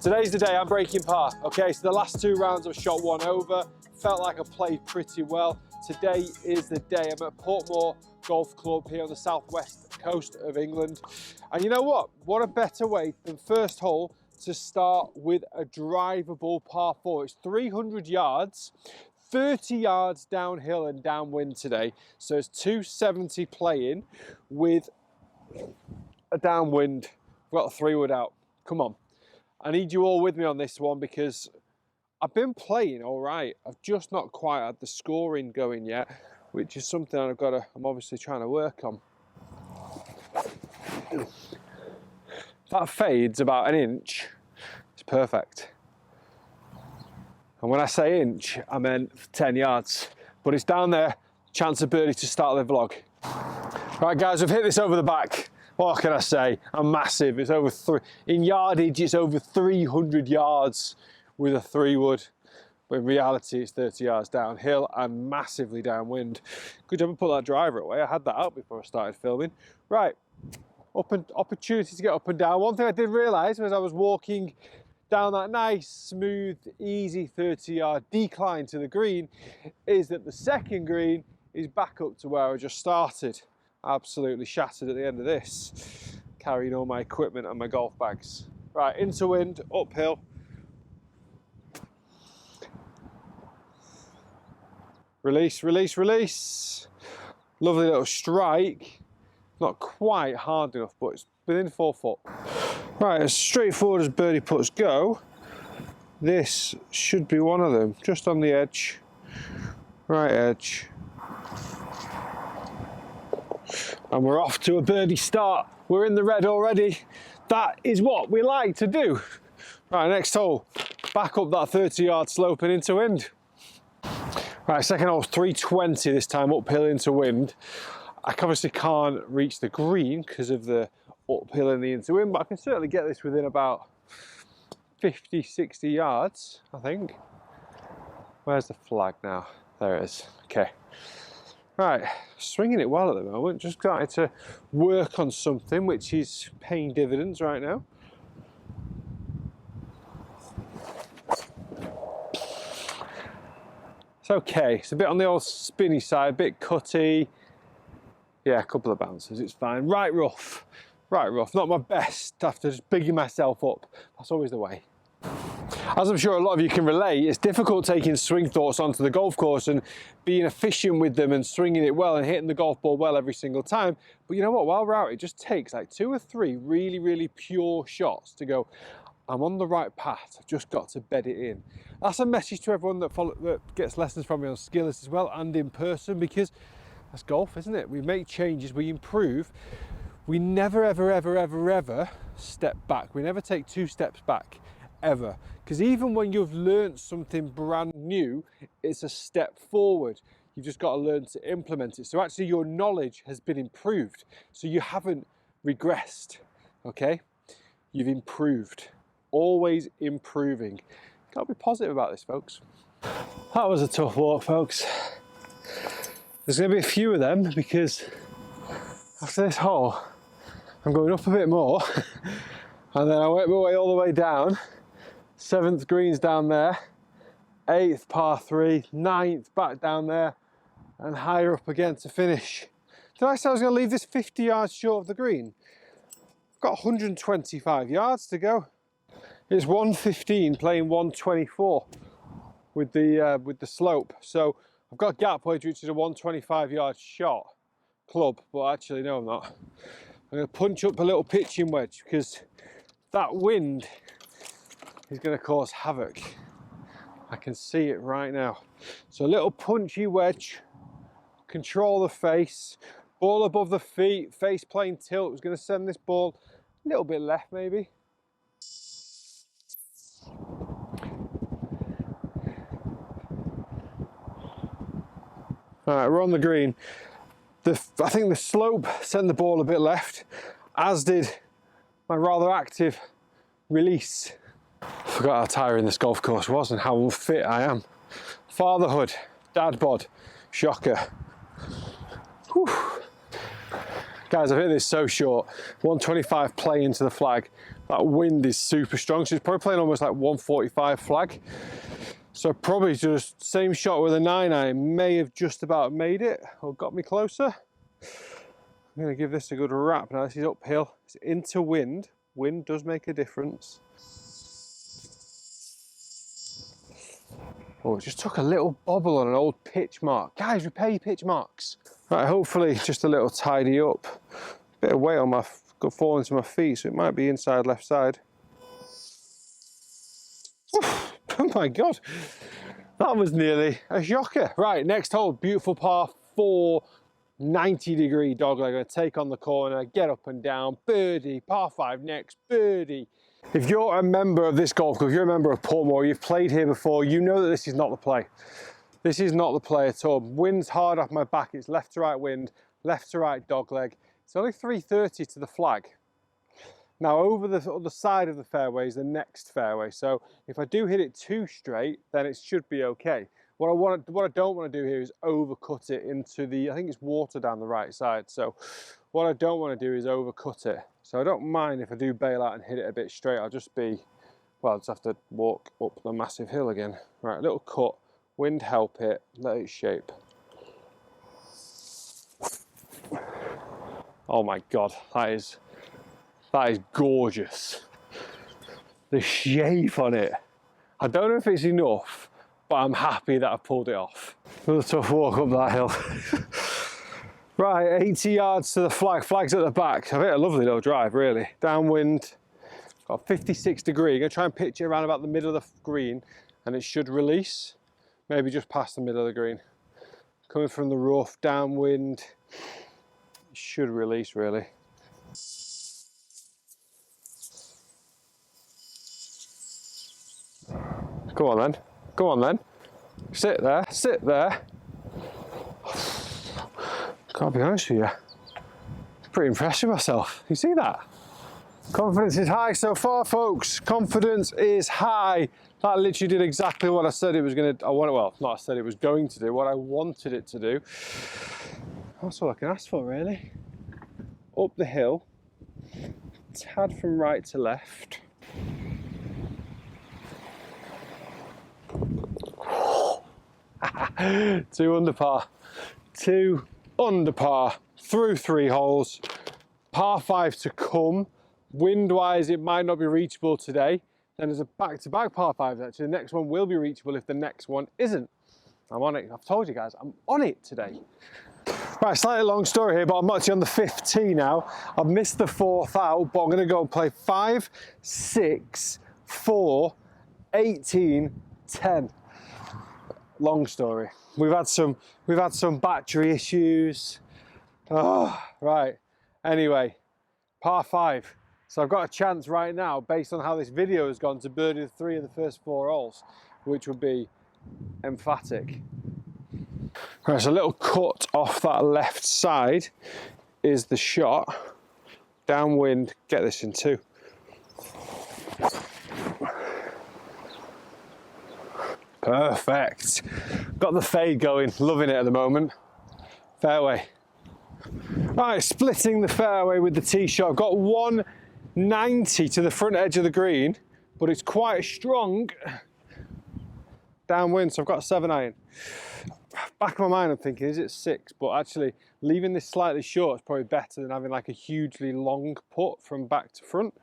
Today's the day I'm breaking par. Okay, so the last 2 rounds I've shot 1 over. Felt like I played pretty well. Today is the day. I'm at Portmore Golf Club here on the southwest coast of England. And you know what? What a better way than first hole to start with a drivable par 4. It's 300 yards, 30 yards downhill and downwind today. So it's 270 playing with a downwind. I've got a 3-wood out. Come on. I need you all with me on this one because I've been playing all right. I've just not quite had the scoring going yet, which is something I'm obviously trying to work on. That fade's about an inch. It's perfect. And when I say inch, I meant 10 yards. But it's down there. Chance of birdie to start the vlog. Right, guys, we've hit this over the back. What can I say? I'm massive. It's over in yardage, it's over 300 yards with a 3-wood. But in reality, it's 30 yards downhill and massively downwind. Good job I put that driver away. I had that out before I started filming. Right, opportunity to get up and down. One thing I did realise as I was walking down that nice, smooth, easy 30-yard decline to the green is that the second green is back up to where I just started. Absolutely shattered at the end of this, carrying all my equipment and my golf bags. Right, into wind, uphill. Release, release, release. Lovely little strike. Not quite hard enough, but it's within 4 foot. Right, as straightforward as birdie putts go, this should be one of them. Just on the edge, right edge. And we're off to a birdie start. We're in the red already. That is what we like to do. Right, next hole. Back up that 30-yard slope and into wind. Right, second hole's 320 this time, uphill into wind. I obviously can't reach the green because of the uphill and the into wind, but I can certainly get this within about 50, 60 yards, I think. Where's the flag now? There it is. Okay. Right, swinging it well at the moment, just starting to work on something which is paying dividends right now. It's okay, it's a bit on the old spinny side, a bit cutty. Yeah, a couple of bounces, it's fine. Right rough, not my best after just bigging myself up. That's always the way. As I'm sure a lot of you can relate, it's difficult taking swing thoughts onto the golf course and being efficient with them and swinging it well and hitting the golf ball well every single time. But you know what, while we're out, it just takes like 2 or 3 really, really pure shots to go, I'm on the right path, I've just got to bed it in. That's a message to everyone that gets lessons from me on Skillers as well and in person, because that's golf, isn't it? We make changes, we improve. We never, ever, ever, ever, ever step back. We never take 2 steps back. Ever, because even when you've learned something brand new, it's a step forward. You've just got to learn to implement it. So actually your knowledge has been improved. So you haven't regressed, okay? You've improved, always improving. Got to be positive about this, folks. That was a tough walk, folks. There's going to be a few of them because after this hole, I'm going up a bit more and then I work my way all the way down. 7th green's down there, 8th par 3, 9th back down there, and higher up again to finish. Did I say I was going to leave this 50 yards short of the green? I've got 125 yards to go. It's 115 playing 124 with the slope. So I've got gap wedge, which is a 125 yard shot club, but actually no, I'm not. I'm going to punch up a little pitching wedge because that wind is going to cause havoc. I can see it right now. So a little punchy wedge, control the face, ball above the feet, face plane tilt. Was going to send this ball a little bit left maybe. All right, we're on the green. I think the slope sent the ball a bit left, as did my rather active release. Forgot how tiring this golf course was and how unfit I am. Fatherhood, dad bod, shocker. Whew. Guys, I've hit this so short. 125 play into the flag. That wind is super strong, so it's probably playing almost like 145 flag. So probably just same shot with a 9-iron, may have just about made it or got me closer. I'm gonna give this a good wrap. Now this is uphill, it's into wind. Wind does make a difference. Oh, it just took a little bobble on an old pitch mark. Guys, repair your pitch marks. Right, hopefully just a little tidy up. Bit of weight on my, got falling to my feet, so it might be inside left side. Oof, oh my God, that was nearly a shocker. Right, next hole, beautiful par 4, 90-degree dogleg. I'm gonna take on the corner, get up and down, birdie, par 5 next, birdie. If you're a member of this golf club, if you're a member of Portmore, you've played here before, you know that this is not the play. This is not the play at all. Wind's hard off my back. It's left to right wind, left to right dogleg. It's only 330 to the flag. Now over the other side of the fairway is the next fairway. So if I do hit it too straight, then it should be okay. What I don't want to do here is overcut it into the, I think it's water down the right side. So what I don't want to do is overcut it. So I don't mind if I do bail out and hit it a bit straight. I'll just be, well, I'll just have to walk up the massive hill again. Right, a little cut, wind help it, let it shape. Oh my God, that is gorgeous. The shape on it. I don't know if it's enough, but I'm happy that I pulled it off. Another tough walk up that hill. Right, 80 yards to the flag. Flag's at the back. I've hit a lovely little drive, really. Downwind, got 56 degree. I'm gonna try and pitch it around about the middle of the green, and it should release. Maybe just past the middle of the green. Coming from the rough, downwind, it should release, really. Go on then, go on then. Sit there, sit there. Can't be honest with you, pretty impressed with myself. You see that? Confidence is high so far, folks. Confidence is high. That literally did exactly what I said it was going to. Well, not I said it was going to do, what I wanted it to do. That's all I can ask for, really. Up the hill, tad from right to left. Two under par. 2 under par through 3 holes. Par 5 to come. Wind-wise, it might not be reachable today. Then there's a back-to-back par 5 actually. The next one will be reachable if the next one isn't. I'm on it. I've told you guys, I'm on it today. Right, slightly long story here, but I'm actually on the 5th tee now. I've missed the 4th out, but I'm going to go and play 5, 6, 4, 18, 10. Long story. We've had some battery issues. Oh, right. Anyway, par 5. So I've got a chance right now, based on how this video has gone, to birdie 3 of the first 4 holes, which would be emphatic. Right, so a little cut off that left side is the shot. Downwind, get this in 2. Perfect. Got the fade going, loving it at the moment. Fairway. Right, splitting the fairway with the tee shot. I've got 190 to the front edge of the green, but it's quite strong downwind, so I've got a 7-iron. Back of my mind, I'm thinking, is it 6? But actually, leaving this slightly short is probably better than having like a hugely long putt from back to front.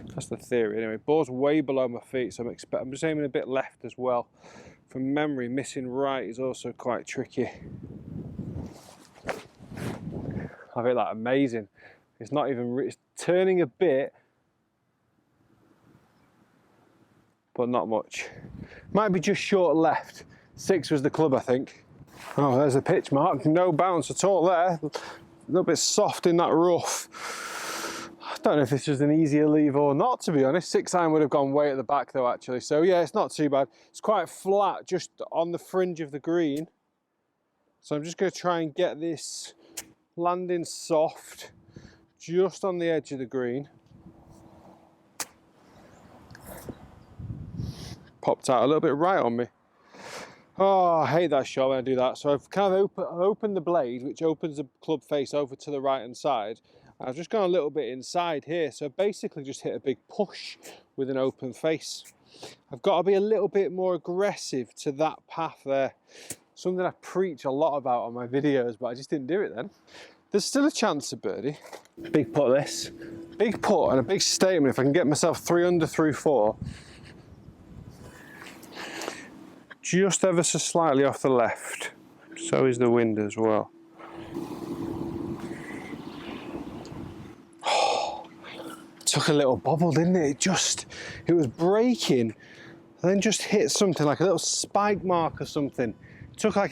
That's the theory. Anyway, ball's way below my feet, so I'm just aiming a bit left as well. From memory, missing right is also quite tricky. I feel like amazing. It's not even, it's turning a bit, but not much. Might be just short left. 6 was the club, I think. Oh, there's a pitch mark. No bounce at all there. A little bit soft in that rough. I don't know if this was an easier leave or not, to be honest. 6-iron would have gone way at the back though, actually. So yeah, it's not too bad. It's quite flat, just on the fringe of the green. So I'm just going to try and get this landing soft, just on the edge of the green. Popped out a little bit right on me. Oh, I hate that shot when I do that. So I've kind of opened the blade, which opens the club face over to the right hand side. I've just gone a little bit inside here. So basically just hit a big push with an open face. I've got to be a little bit more aggressive to that path there. Something I preach a lot about on my videos, but I just didn't do it then. There's still a chance of birdie. Big putt this. Big putt and a big statement if I can get myself 3 under through 4. Just ever so slightly off the left. So is the wind as well. Oh, took a little bobble, didn't it? It was breaking, and then just hit something like a little spike mark or something. Took like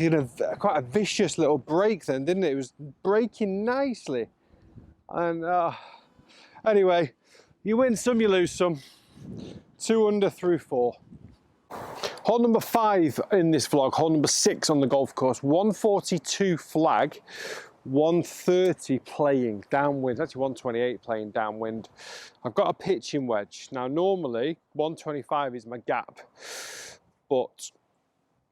quite a vicious little break then, didn't it? It was breaking nicely. And anyway, you win some, you lose some. 2 under through 4. Hole number 5 in this vlog, hole number 6 on the golf course, 142 flag, 130 playing downwind, actually 128 playing downwind. I've got a pitching wedge. Now normally 125 is my gap, but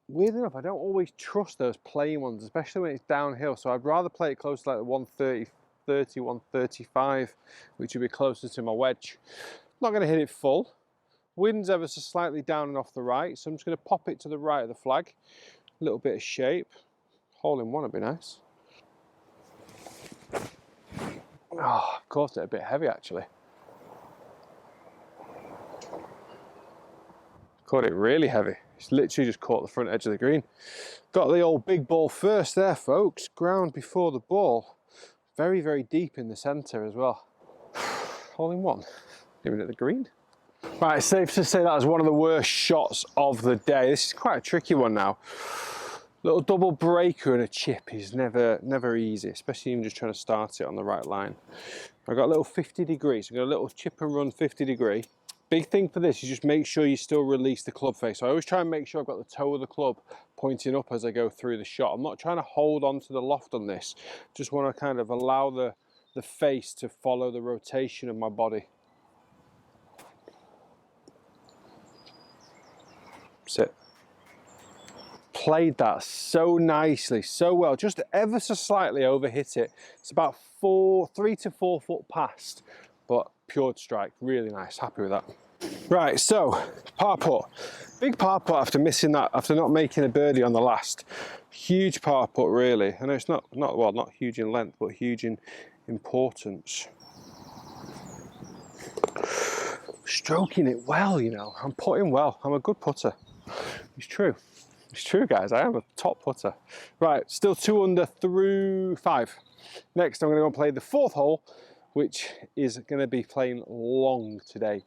weird enough, I don't always trust those playing ones, especially when it's downhill. So I'd rather play it close to like the 130, 135, which would be closer to my wedge. Not going to hit it full. Wind's ever so slightly down and off the right, so I'm just going to pop it to the right of the flag. A little bit of shape. Hole in one would be nice. Oh, I've caught it a bit heavy actually. Caught it really heavy. It's literally just caught the front edge of the green. Got the old big ball first there, folks. Ground before the ball. Very, very deep in the centre as well. Hole in one. Giving it the green. Right, it's safe to say that was one of the worst shots of the day. This is quite a tricky one now. Little double breaker and a chip is never easy, especially even just trying to start it on the right line. I've got a little 50 degrees, so I've got a little chip and run 50 degree. Big thing for this is just make sure you still release the club face. So I always try and make sure I've got the toe of the club pointing up as I go through the shot. I'm not trying to hold on to the loft on this. Just want to kind of allow the face to follow the rotation of my body. Sit. Played that so nicely, so well, just ever so slightly over hit it. It's about 3 to 4 foot past, but pure strike, really nice, happy with that. Right, so par putt, big par putt after missing that, after not making a birdie on the last. Huge par putt really. I know it's not huge in length, but huge in importance. Stroking it well, you know, I'm putting well, I'm a good putter. It's true. It's true, guys. I am a top putter. Right, still 2 under through 5. Next, I'm going to go and play the 4th hole, which is going to be playing long today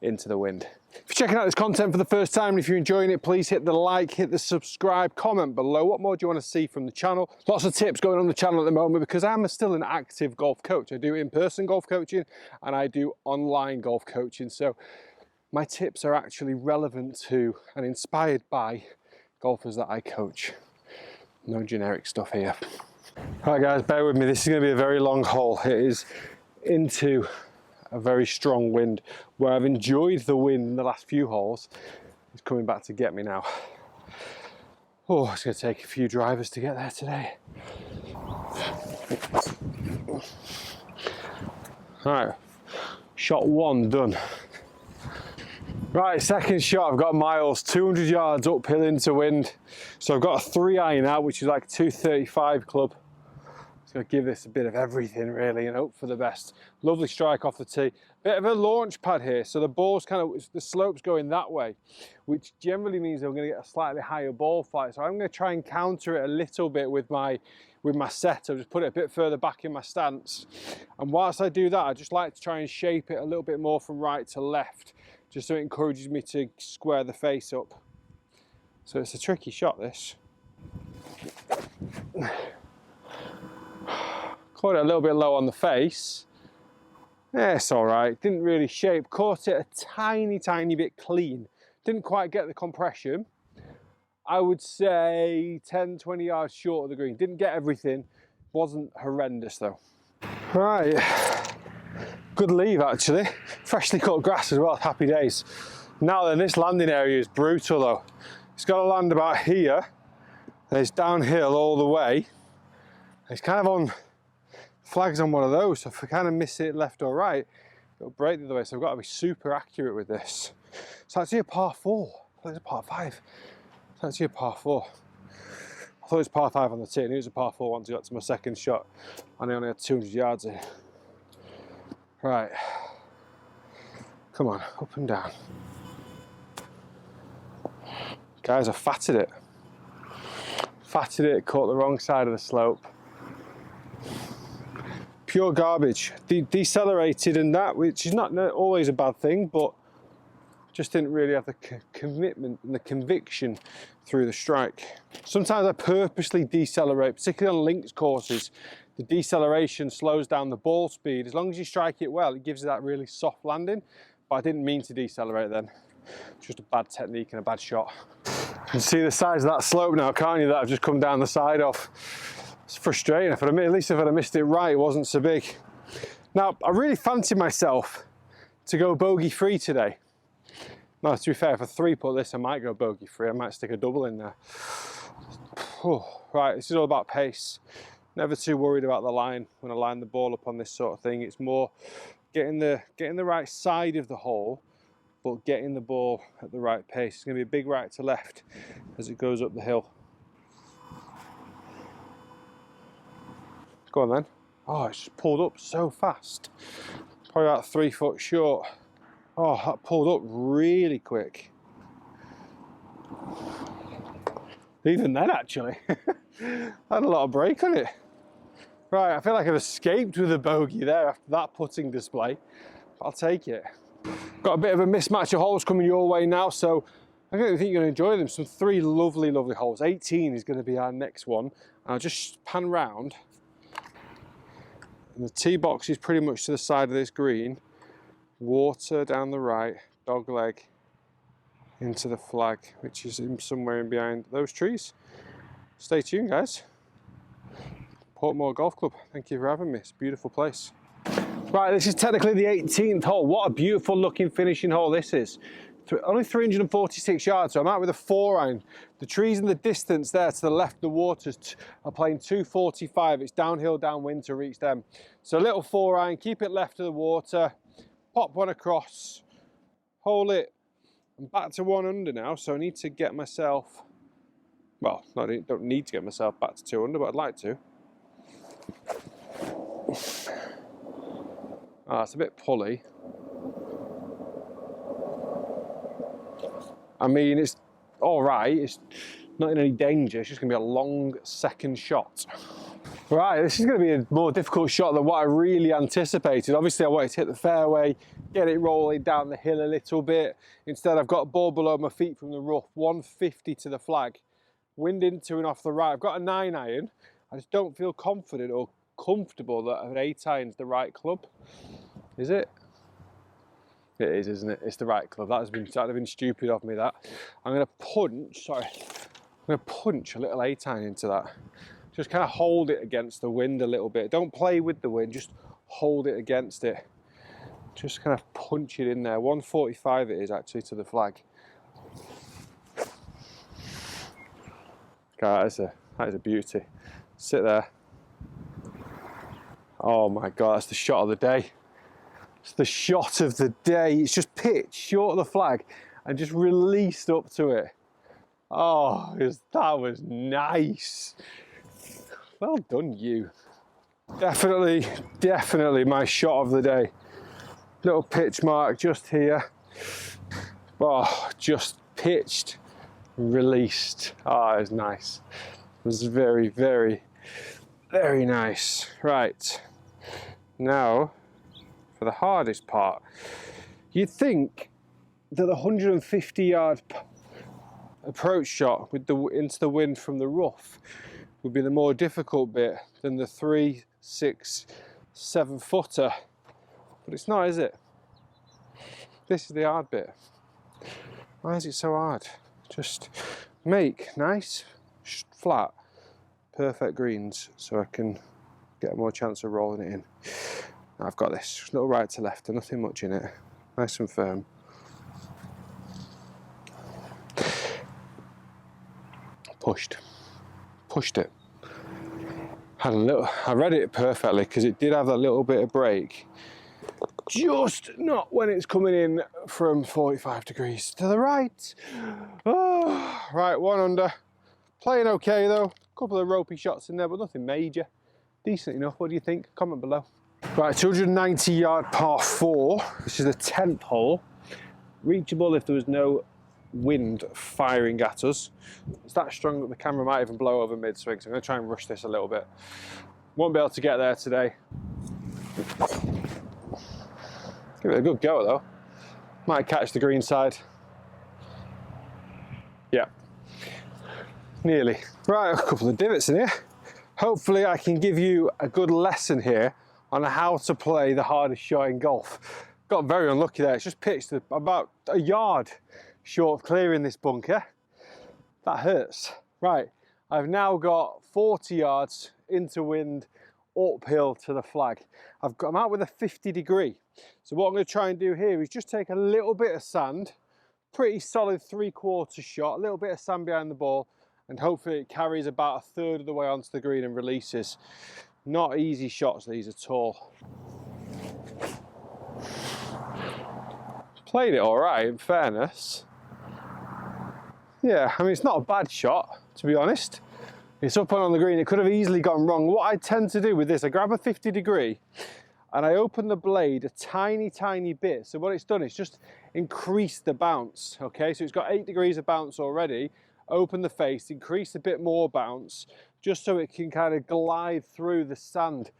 into the wind. If you're checking out this content for the first time and if you're enjoying it, please hit the like, hit the subscribe, comment below. What more do you want to see from the channel? Lots of tips going on the channel at the moment because I'm still an active golf coach. I do in-person golf coaching and I do online golf coaching. So my tips are actually relevant to and inspired by golfers that I coach. No generic stuff here. All right guys, bear with me. This is going to be a very long hole. It is into a very strong wind. Where I've enjoyed the wind in the last few holes, it's coming back to get me now. Oh, it's going to take a few drivers to get there today. All right, shot 1 done. Right, second shot, I've got miles, 200 yards uphill into wind. So I've got a 3 iron out, which is like 235 club. So I'll give this a bit of everything really and hope for the best. Lovely strike off the tee. Bit of a launch pad here, so the ball's the slope's going that way, which generally means I'm going to get a slightly higher ball flight. So I'm going to try and counter it a little bit with my set. I'll just put it a bit further back in my stance. And whilst I do that, I just like to try and shape it a little bit more from right to left, just so it encourages me to square the face up. So it's a tricky shot, this. Caught it a little bit low on the face. Yeah, it's all right. Didn't really shape. Caught it a tiny bit clean. Didn't quite get the compression. I would say 10, 20 yards short of the green. Didn't get everything. Wasn't horrendous though. Right. Good leave actually. Freshly cut grass as well. Happy days. Now then, this landing area is brutal though. It's got to land about here. And it's downhill all the way. It's kind of on, flags on one of those, so if I kind of miss it left or right, it'll break the other way, so I've got to be super accurate with this. It's actually a par 4. I thought it was a par 5. It's actually a par 4. I thought it was par 5 on the tee, and it was a par 4 once I got to my second shot, and I only had 200 yards in. Right. Come on, up and down. Guys, I fatted it. Fatted it, caught the wrong side of the slope. Pure garbage. Decelerated and that, which is not always a bad thing, but just didn't really have the commitment and the conviction through the strike. Sometimes I purposely decelerate, particularly on links courses. The deceleration slows down the ball speed. As long as you strike it well, it gives you that really soft landing, but I didn't mean to decelerate then. It's just a bad technique and a bad shot. You can see the size of that slope now, can't you, that I've just come down the side of. It's frustrating. At least if I'd have missed it right, it wasn't so big. Now, I really fancy myself to go bogey free today. Now, to be fair, if I 3-putt this, I might go bogey free. I might stick a double in there. Right, this is all about pace. Never too worried about the line when I line the ball up on this sort of thing. It's more getting the right side of the hole, but getting the ball at the right pace. It's going to be a big right to left as it goes up the hill. Go on then. Oh, it's just pulled up so fast. Probably about 3 foot short. Oh, that pulled up really quick. Even then, actually. I had a lot of break on it. Right, I feel like I've escaped with a bogey there after that putting display. I'll take it. Got a bit of a mismatch of holes coming your way now, so I don't think you're going to enjoy them. Some 3 lovely, lovely holes. 18 is going to be our next one. I'll just pan round. And the tee box is pretty much to the side of this green. Water down the right, dog leg into the flag, which is somewhere in behind those trees. Stay tuned, guys. Portmore Golf Club, thank you for having me. It's a beautiful place. Right, this is technically the 18th hole. What a beautiful looking finishing hole this is. Only 346 yards, so I'm out with a 4-iron. The trees in the distance there to the left, the waters are playing 245. It's downhill, downwind to reach them. So a little 4-iron, keep it left of the water, pop one across, hold it. I'm back to 1 under now, so I need to get myself, well, I don't need to get myself back to 2 under, but I'd like to. Ah, it's a bit pulley. I mean, it's all right. It's not in any danger. It's just going to be a long second shot. Right, this is going to be a more difficult shot than what I really anticipated. Obviously, I wanted to hit the fairway, get it rolling down the hill a little bit. Instead, I've got a ball below my feet from the rough, 150 to the flag, wind into and off the right. I've got a 9-iron. I just don't feel confident or comfortable that an 8-iron is the right club. Is it? It is, isn't it? It's the right club. That would have been stupid of me, that. I'm going to punch, I'm going to punch a little 8-iron into that. Just kind of hold it against the wind a little bit. Don't play with the wind, just hold it against it. Just kind of punch it in there. 145 it is actually to the flag. God, that is a beauty. Sit there. Oh my God, that's the shot of the day. It's the shot of the day. It's just pitched short of the flag and just released up to it. Oh, that was nice. Well done, you. Definitely my shot of the day. Little pitch mark just here. Oh, just pitched, released. Oh, it was nice. It was very, very, very nice. Right, now for the hardest part. You'd think that the 150-yard approach shot with into the wind from the rough would be the more difficult bit than the 3, 6, 7 footer, but it's not, is it? This is the hard bit. Why is it so hard? Just make nice, flat, perfect greens so I can get more chance of rolling it in. I've got this, just a little right to left and nothing much in it. Nice and firm. pushed it. Had a little, I read it perfectly because it did have a little bit of break. Just not when it's coming in from 45 degrees to the right. Oh, right, 1 under. Playing okay though. Couple of ropey shots in there, but nothing major. Decent enough. What do you think? Comment below. Right, 290 yard par 4. This is the 10th hole. Reachable if there was no wind firing at us. It's that strong that the camera might even blow over mid-swing, so I'm going to try and rush this a little bit. Won't be able to get there today. Give it a good go though. Might catch the green side. Yeah, nearly. Right, a couple of divots in here. Hopefully I can give you a good lesson here on how to play the hardest shot in golf. Got very unlucky there. It's just pitched about a yard short of clearing this bunker. That hurts. Right, I've now got 40 yards into wind, uphill to the flag. I'm out with a 50 degree. So what I'm going to try and do here is just take a little bit of sand, pretty solid 3/4 shot, a little bit of sand behind the ball, and hopefully it carries about 1/3 of the way onto the green and releases. Not easy shots these at all. Played it all right, in fairness. Yeah, I mean, it's not a bad shot, to be honest. It's up on the green. It could have easily gone wrong. What I tend to do with this, I grab a 50 degree and I open the blade a tiny bit. So what it's done is just increase the bounce, okay? So it's got 8 degrees of bounce already. Open the face, increase a bit more bounce, just so it can kind of glide through the sand.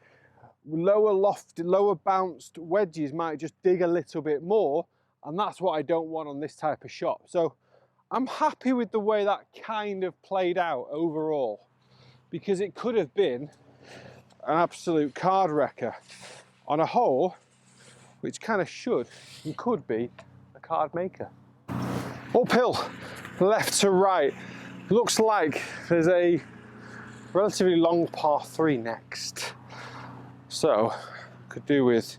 Lower lofted, lower bounced wedges might just dig a little bit more, and that's what I don't want on this type of shot. So I'm happy with the way that kind of played out overall, because it could have been an absolute card wrecker on a hole which kind of should and could be a card maker. Uphill, left to right. Looks like there's a relatively long par 3 next. So could do with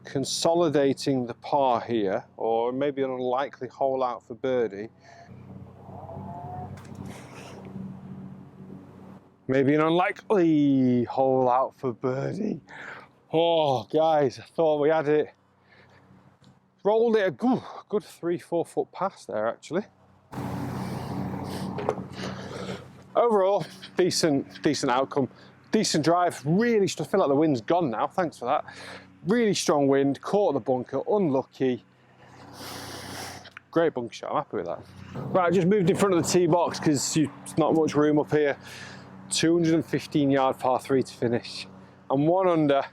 consolidating the par here, or maybe an unlikely hole out for birdie. Maybe an unlikely hole out for birdie. Oh, guys, I thought we had it. Rolled it a good 3-4 foot pass there, actually. Overall, decent outcome. Decent drive. Really, I feel like the wind's gone now. Thanks for that. Really strong wind. Caught the bunker. Unlucky. Great bunker shot. I'm happy with that. Right, I just moved in front of the tee box because there's not much room up here. 215 yard par 3 to finish. I'm 1 under.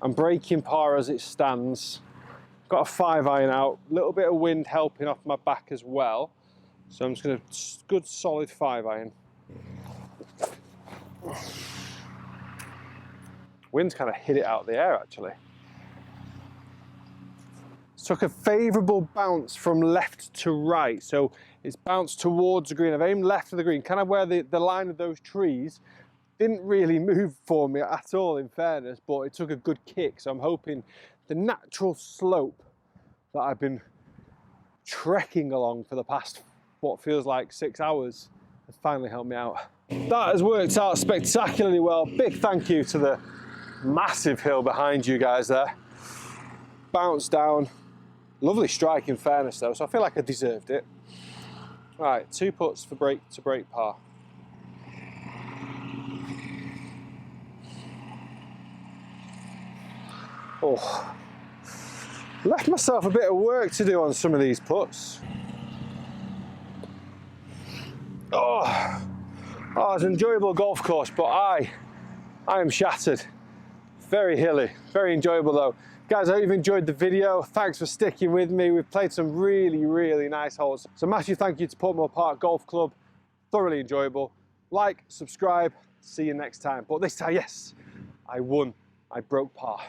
I'm breaking par as it stands. Got a 5-iron out. A little bit of wind helping off my back as well. So I'm just going to good solid 5-iron. Wind's kind of hit it out of the air actually. Took a favourable bounce from left to right, so it's bounced towards the green. I've aimed left of the green, kind of where the line of those trees didn't really move for me at all, in fairness, but it took a good kick. So I'm hoping the natural slope that I've been trekking along for the past, what feels like 6 hours, has finally helped me out. That has worked out spectacularly well. Big thank you to the massive hill behind you guys there. Bounced down. Lovely strike in fairness though, so I feel like I deserved it. Right, 2 putts for break to break par. Oh, left myself a bit of work to do on some of these putts. Oh, it's an enjoyable golf course, but I am shattered. Very hilly, very enjoyable though. Guys, I hope you've enjoyed the video. Thanks for sticking with me. We've played some really nice holes. So massive thank you to Portmore Park Golf Club. Thoroughly enjoyable. Like, subscribe, see you next time. But this time, yes, I won. I broke par.